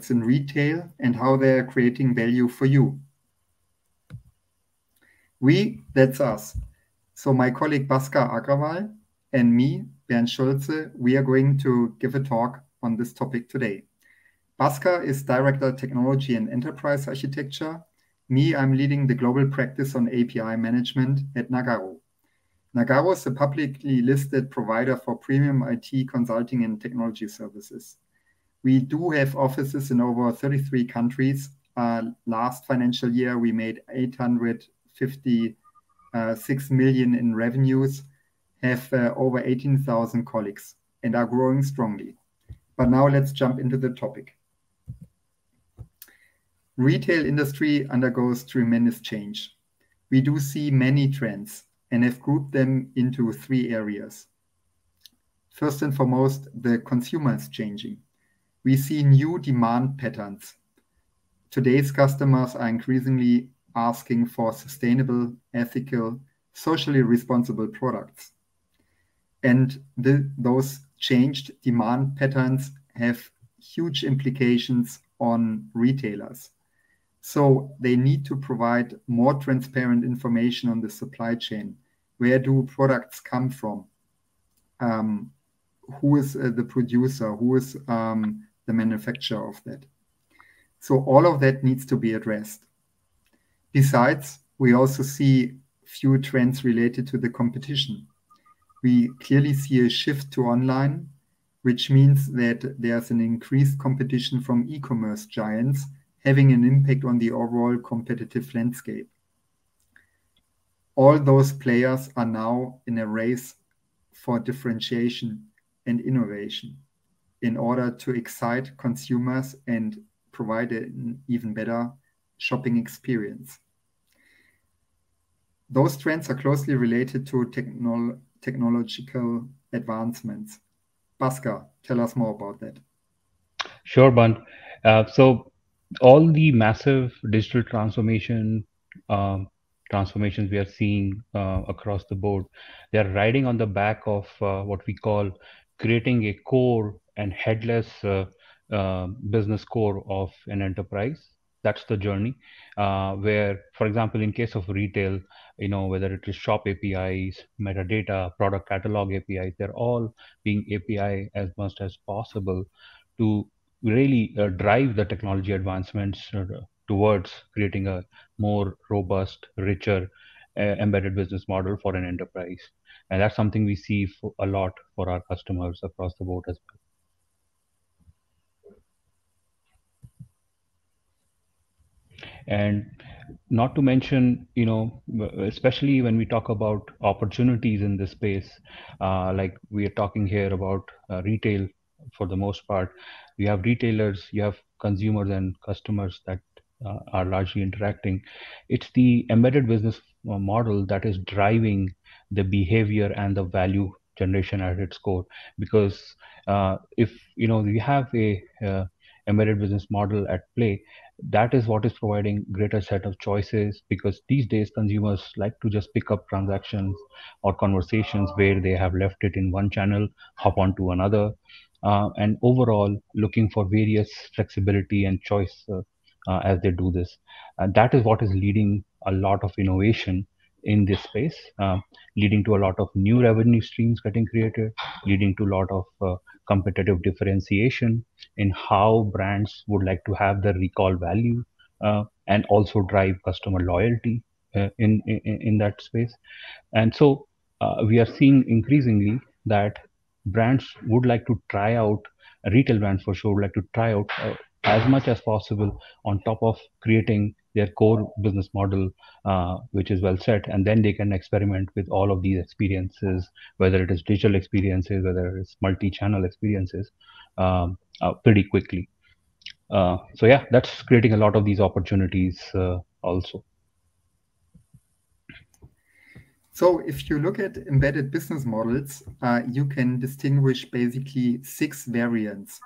in retail and how they're creating value for you. We, that's us. So my colleague Bhaskar Agrawal and me, Bernd Schulze, we are going to give a talk on this topic today. Bhaskar is Director Technology and Enterprise Architecture. Me, I'm leading the global practice on API management at Nagarro. Nagarro is a publicly listed provider for premium IT consulting and technology services. We do have offices in over 33 countries. Last financial year, we made 856 million in revenues, have over 18,000 colleagues, and are growing strongly. But now let's jump into the topic. Retail industry undergoes tremendous change. We do see many trends and have grouped them into 3 areas. First and foremost, the consumer is changing. We see new demand patterns. Today's customers are increasingly asking for sustainable, ethical, socially responsible products. And those changed demand patterns have huge implications on retailers. So they need to provide more transparent information on the supply chain. Where do products come from? Who is the producer? Who is the manufacturer of that? So all of that needs to be addressed. Besides, we also see few trends related to the competition. We clearly see a shift to online, which means that there's an increased competition from e-commerce giants, having an impact on the overall competitive landscape. All those players are now in a race for differentiation and innovation in order to excite consumers and provide an even better shopping experience. Those trends are closely related to technological advancements. Bhaskar, tell us more about that. Sure, Bernd. So all the massive digital transformations we are seeing across the board, they are riding on the back of what we call creating a core and headless business core of an enterprise. That's the journey where, for example, in case of retail, whether it is shop APIs, metadata, product catalog APIs, they're all being API as much as possible to really drive the technology advancements towards creating a more robust, richer embedded business model for an enterprise. And that's something we see a lot for our customers across the board as well. And not to mention, especially when we talk about opportunities in this space, like we are talking here about retail for the most part, you have retailers, you have consumers and customers that are largely interacting. It's the embedded business model that is driving the behavior and the value generation at its core. Because if we have a embedded business model at play, that is what is providing greater set of choices, because these days consumers like to just pick up transactions or conversations where they have left it in one channel, hop on to another, and overall looking for various flexibility and choice as they do this. That is what is leading a lot of innovation in this space, leading to a lot of new revenue streams getting created, leading to a lot of competitive differentiation in how brands would like to have the recall value, and also drive customer loyalty in that space. And so we are seeing increasingly that brands would like to try out, retail brands for sure would like to try out as much as possible on top of creating their core business model, which is well set, and then they can experiment with all of these experiences, whether it is digital experiences, whether it's multi-channel experiences, pretty quickly. So yeah, that's creating a lot of these opportunities also. So if you look at embedded business models, you can distinguish basically 6 variants.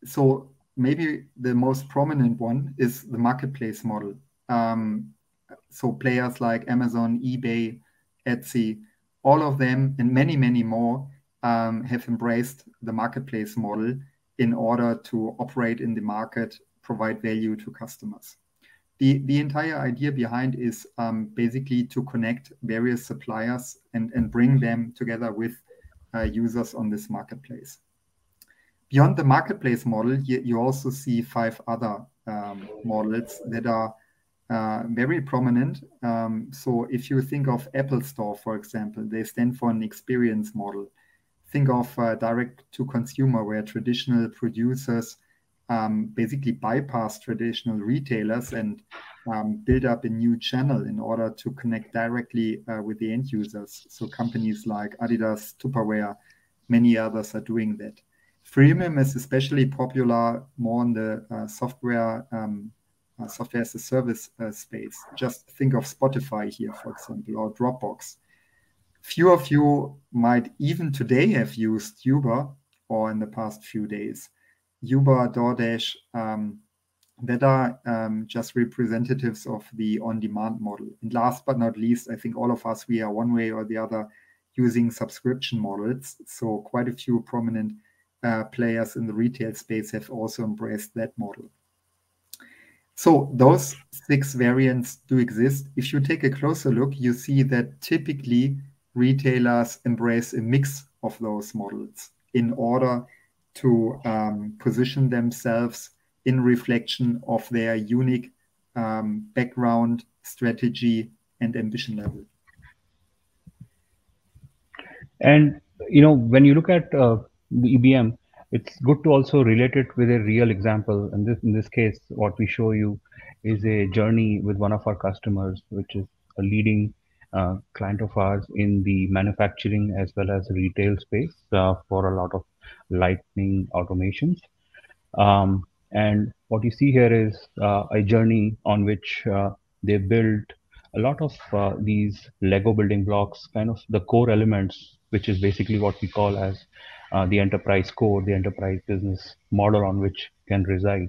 So maybe the most prominent one is the marketplace model. So players like Amazon, eBay, Etsy, all of them and many, many more have embraced the marketplace model in order to operate in the market, provide value to customers. The entire idea behind is basically to connect various suppliers and bring them together with users on this marketplace. Beyond the marketplace model, you also see 5 other models that are very prominent. So if you think of Apple Store, for example, they stand for an experience model. Think of direct to consumer, where traditional producers basically bypass traditional retailers and build up a new channel in order to connect directly with the end users. So companies like Adidas, Tupperware, many others are doing that. Freemium is especially popular more in the software as a service space. Just think of Spotify here, for example, or Dropbox. Few of you might even today have used Uber, or in the past few days. Uber, DoorDash, that are just representatives of the on-demand model. And last but not least, I think all of us, we are one way or the other using subscription models. So quite a few prominent players in the retail space have also embraced that model. So those 6 variants do exist. If you take a closer look, you see that typically retailers embrace a mix of those models in order to position themselves in reflection of their unique background, strategy, and ambition level. And when you look at the EBM, it's good to also relate it with a real example. And in this case, what we show you is a journey with one of our customers, which is a leading client of ours in the manufacturing as well as retail space for a lot of lightning automations. And what you see here is a journey on which they built a lot of these Lego building blocks, kind of the core elements, which is basically what we call as the enterprise core, the enterprise business model on which can reside.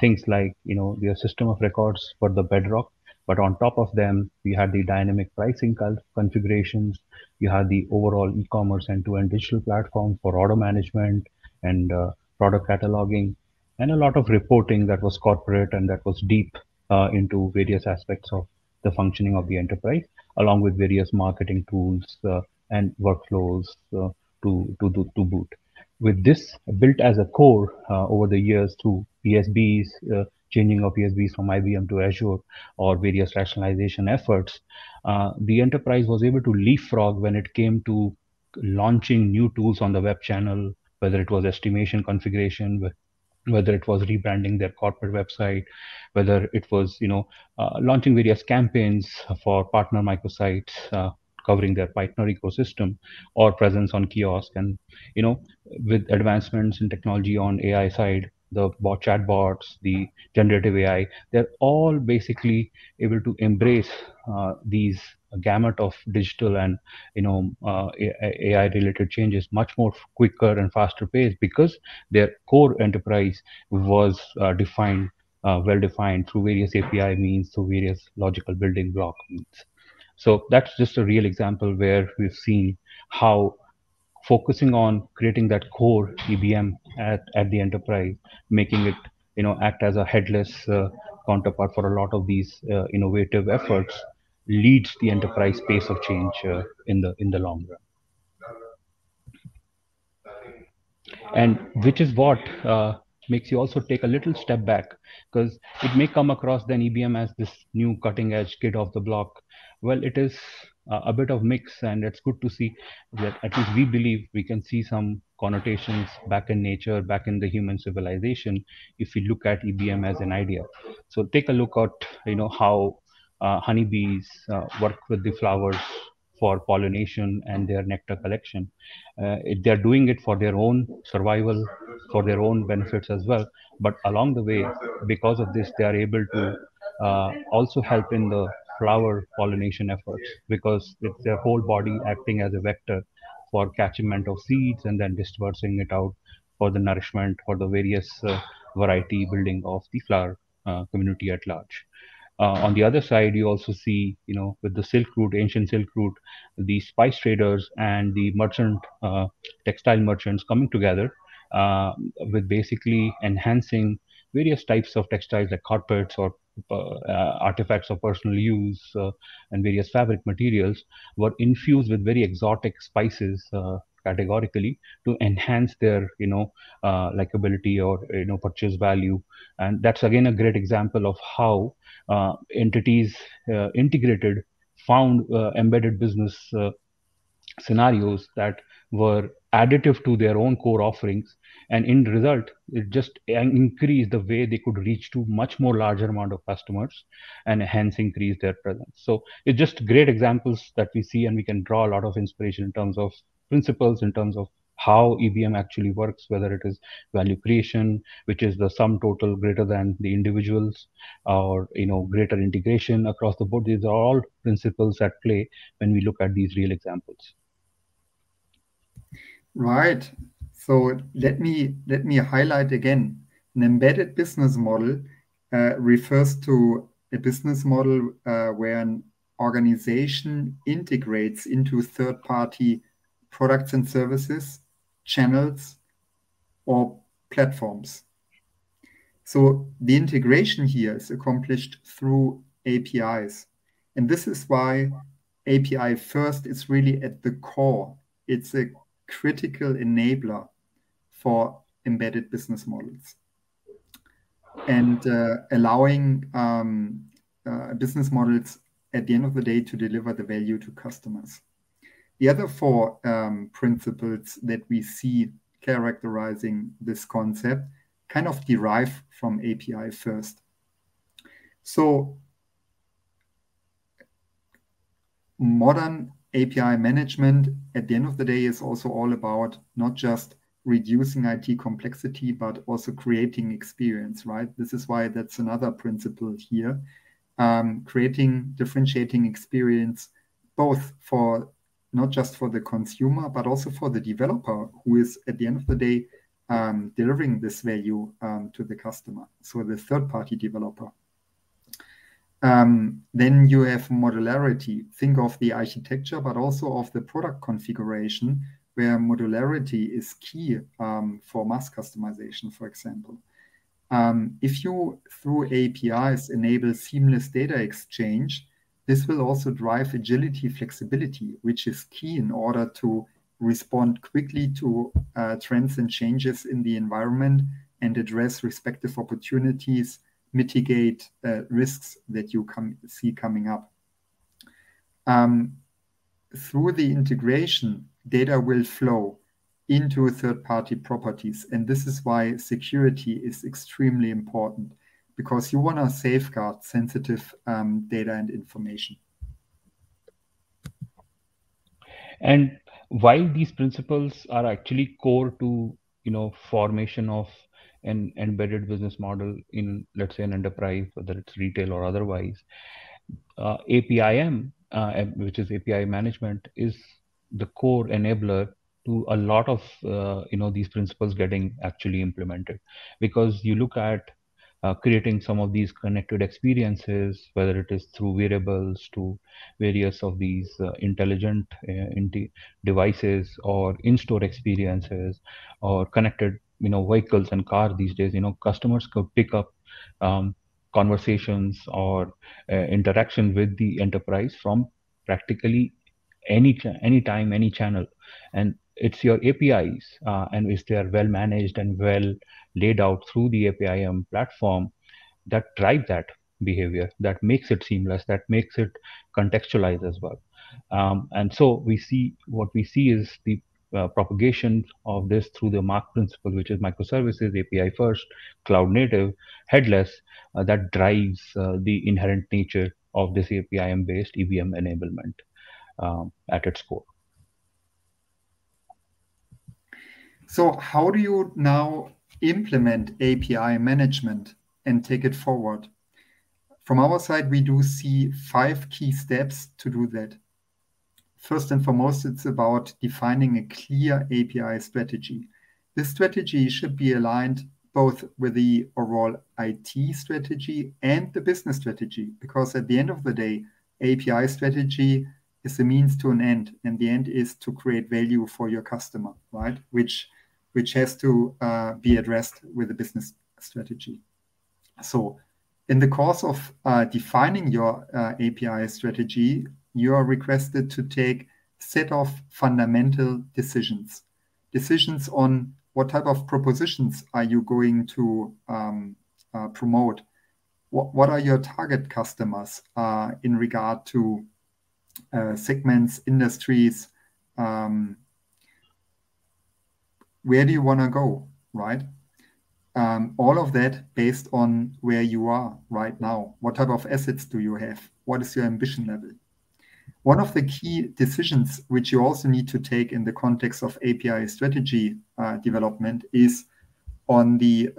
Things like, your system of records for the bedrock, but on top of them, we had the dynamic pricing configurations. You had the overall e-commerce end-to-end digital platform for order management and product cataloging, and a lot of reporting that was corporate and that was deep into various aspects of the functioning of the enterprise, along with various marketing tools and workflows to boot. With this built as a core over the years through PSBs, changing of PSBs from IBM to Azure, or various rationalization efforts, the enterprise was able to leapfrog when it came to launching new tools on the web channel, whether it was estimation configuration, whether it was rebranding their corporate website, whether it was launching various campaigns for partner microsites covering their partner ecosystem, or presence on kiosk. And with advancements in technology on AI side, the chatbots, the generative AI, they're all basically able to embrace these gamut of digital and AI related changes much more quicker and faster pace, because their core enterprise was well defined through various API means, through various logical building block means. So that's just a real example where we've seen how focusing on creating that core EBM at the enterprise, making it act as a headless counterpart for a lot of these innovative efforts, leads the enterprise pace of change in the long run. And which is what makes you also take a little step back, because it may come across then EBM as this new cutting edge kid off the block. Well, it is a bit of mix, and it's good to see that at least we believe we can see some connotations back in nature, back in the human civilization, if we look at EBM as an idea. So take a look at how honeybees work with the flowers for pollination and their nectar collection. They're doing it for their own survival, for their own benefits as well. But along the way, because of this, they are able to also help in the flower pollination efforts, because it's their whole body acting as a vector for catchment of seeds and then dispersing it out for the nourishment for the various variety building of the flower community at large. On the other side, you also see, with the Silk Route, ancient Silk Route, the spice traders and the merchant, textile merchants coming together with basically enhancing various types of textiles like carpets or artifacts of personal use and various fabric materials were infused with very exotic spices categorically to enhance their likability or purchase value. And that's again a great example of how entities integrated found embedded business scenarios that were additive to their own core offerings, and in result it just increased the way they could reach to much more larger amount of customers and hence increase their presence. So it's just great examples that we see, and we can draw a lot of inspiration in terms of principles, in terms of how EBM actually works, whether it is value creation, which is the sum total greater than the individuals, or greater integration across the board. These are all principles at play when we look at these real examples. Right. So let me highlight again. An embedded business model refers to a business model where an organization integrates into third-party products and services, channels, or platforms. So the integration here is accomplished through APIs. And this is why API first is really at the core. It's a critical enabler for embedded business models and allowing business models at the end of the day to deliver the value to customers. The other four principles that we see characterizing this concept kind of derive from API first. So modern API management at the end of the day is also all about not just reducing IT complexity, but also creating experience, right? This is why that's another principle here. Creating differentiating experience, both for not just for the consumer, but also for the developer who is at the end of the day delivering this value to the customer. So the third-party developer. Then you have modularity. Think of the architecture, but also of the product configuration, where modularity is key for mass customization, for example. If you, through APIs, enable seamless data exchange, this will also drive agility, flexibility, which is key in order to respond quickly to trends and changes in the environment and address respective opportunities, mitigate risks that you see coming up. Through the integration, data will flow into third-party properties. And this is why security is extremely important, because you want to safeguard sensitive data and information. And while these principles are actually core to formation of an embedded business model in, let's say, an enterprise, whether it's retail or otherwise, APIM, which is API management, is the core enabler to a lot of these principles getting actually implemented. Because you look at creating some of these connected experiences, whether it is through wearables to various of these intelligent devices, or in-store experiences, or connected vehicles and cars these days. Customers could pick up conversations or interaction with the enterprise from practically any time, any channel, and it's your APIs, and if they are well managed and well laid out through the APIM platform, that drive that behavior, that makes it seamless, that makes it contextualized as well. And so what we see is the propagation of this through the MARC principle, which is microservices, API first, cloud native, headless, that drives the inherent nature of this APIM based EBM enablement at its core. So how do you now implement API management and take it forward? From our side, we do see 5 key steps to do that. First and foremost, it's about defining a clear API strategy. This strategy should be aligned both with the overall IT strategy and the business strategy, because at the end of the day, API strategy is a means to an end, and the end is to create value for your customer, right? Which which has to be addressed with a business strategy. So in the course of defining your API strategy, you are requested to take set of fundamental decisions. Decisions on what type of propositions are you going to promote? What are your target customers in regard to segments, industries? Where do you want to go, right? All of that based on where you are right now. What type of assets do you have? What is your ambition level? One of the key decisions which you also need to take in the context of API strategy development is on the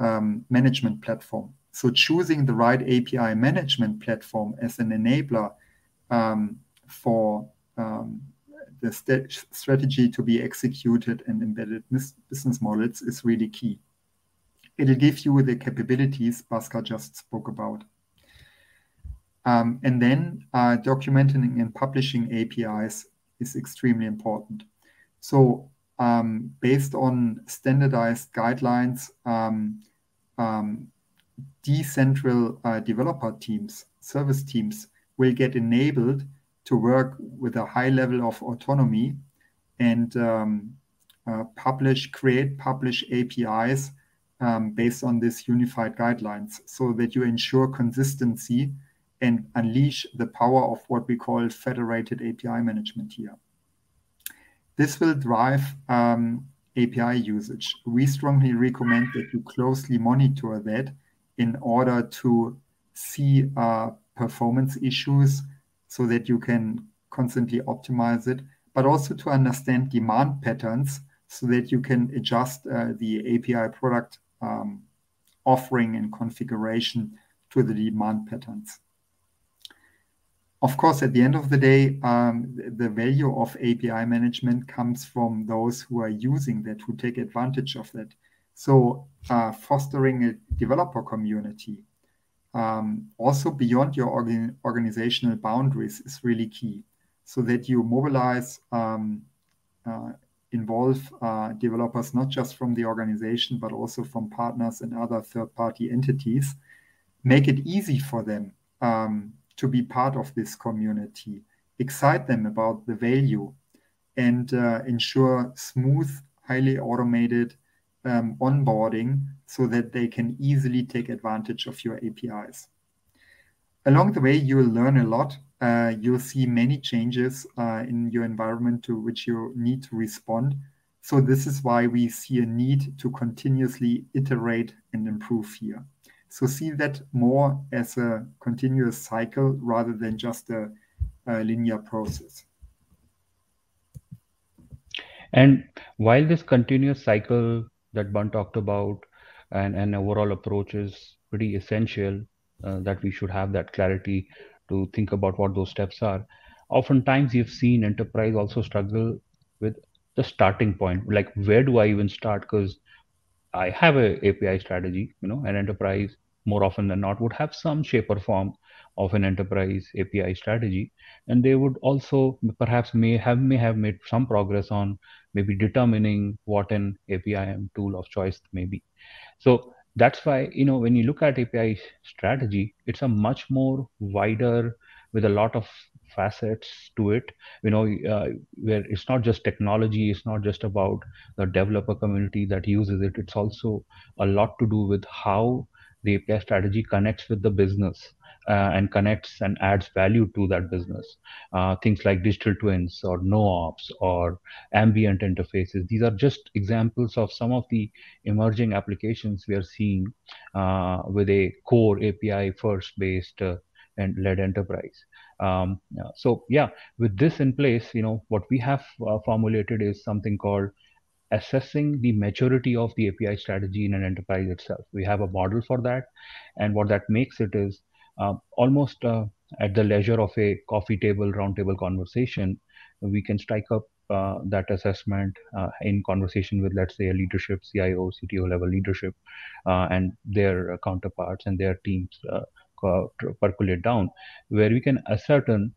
management platform. So choosing the right API management platform as an enabler for the strategy to be executed and embedded business models is really key. It'll give you the capabilities Bhaskar just spoke about. And then documenting and publishing APIs is extremely important. So based on standardized guidelines, decentral developer teams, service teams will get enabled to work with a high level of autonomy and create, publish APIs based on these unified guidelines so that you ensure consistency and unleash the power of what we call federated API management here. This will drive API usage. We strongly recommend that you closely monitor that in order to see performance issues so that you can constantly optimize it, but also to understand demand patterns so that you can adjust the API product offering and configuration to the demand patterns. Of course, at the end of the day, the value of API management comes from those who are using that, who take advantage of that. So fostering a developer community, also beyond your organizational boundaries, is really key, so that you mobilize, involve developers not just from the organization, but also from partners and other third-party entities. Make it easy for them to be part of this community, excite them about the value, and ensure smooth, highly automated onboarding so that they can easily take advantage of your APIs. Along the way, you will learn a lot. You'll see many changes in your environment to which you need to respond. So this is why we see a need to continuously iterate and improve here. So see that more as a continuous cycle rather than just a linear process. And while this continuous cycle that Bernd talked about and an overall approach is pretty essential, that we should have that clarity to think about what those steps are. Oftentimes you've seen enterprise also struggle with the starting point, like where do I even start? Because I have a API strategy, an enterprise more often than not would have some shape or form of an enterprise API strategy, and they would also perhaps may have made some progress on maybe determining what an API tool of choice may be. So that's why, when you look at API strategy, it's a much more wider with a lot of facets to it, where it's not just technology, it's not just about the developer community that uses it. It's also a lot to do with how the API strategy connects with the business and connects and adds value to that business. Things like digital twins or no-ops or ambient interfaces. These are just examples of some of the emerging applications we are seeing with a core API first based and led enterprise. So yeah, with this in place, what we have formulated is something called assessing the maturity of the API strategy in an enterprise itself. We have a model for that, and what that makes it is almost at the leisure of a coffee table, roundtable conversation, we can strike up that assessment in conversation with, let's say, a leadership, CIO, CTO level leadership, and their counterparts and their teams percolate down, where we can ascertain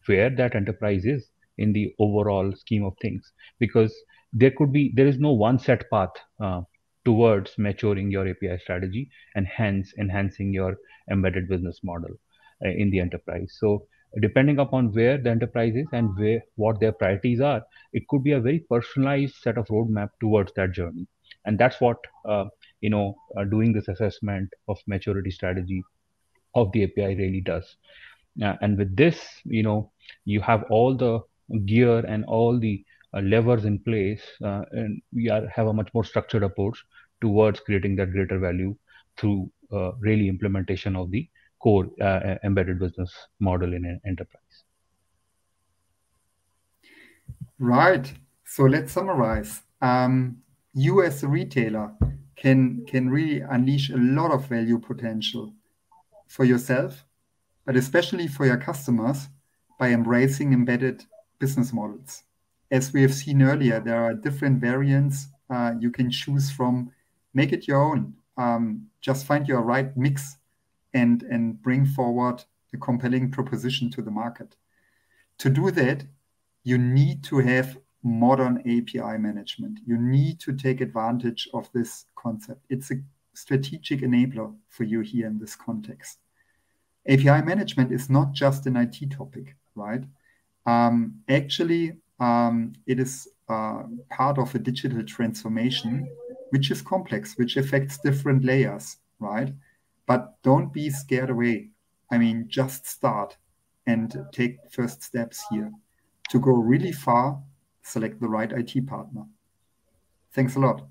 where that enterprise is in the overall scheme of things. Because there is no one set path towards maturing your API strategy and hence enhancing your embedded business model in the enterprise. So depending upon where the enterprise is and what their priorities are, it could be a very personalized set of roadmap towards that journey. And that's what doing this assessment of maturity strategy of the API really does. And with this, you have all the gear and all the levers in place, and have a much more structured approach towards creating that greater value through really implementation of the core embedded business model in an enterprise. Right. So let's summarize. You as a retailer can really unleash a lot of value potential for yourself, but especially for your customers by embracing embedded business models. As we have seen earlier, there are different variants you can choose from. Make it your own. Just find your right mix and bring forward a compelling proposition to the market. To do that, you need to have modern API management. You need to take advantage of this concept. It's a strategic enabler for you here in this context. API management is not just an IT topic, right? Actually, it is part of a digital transformation, which is complex, which affects different layers, right? But don't be scared away. I mean, just start and take first steps here. To go really far, select the right IT partner. Thanks a lot.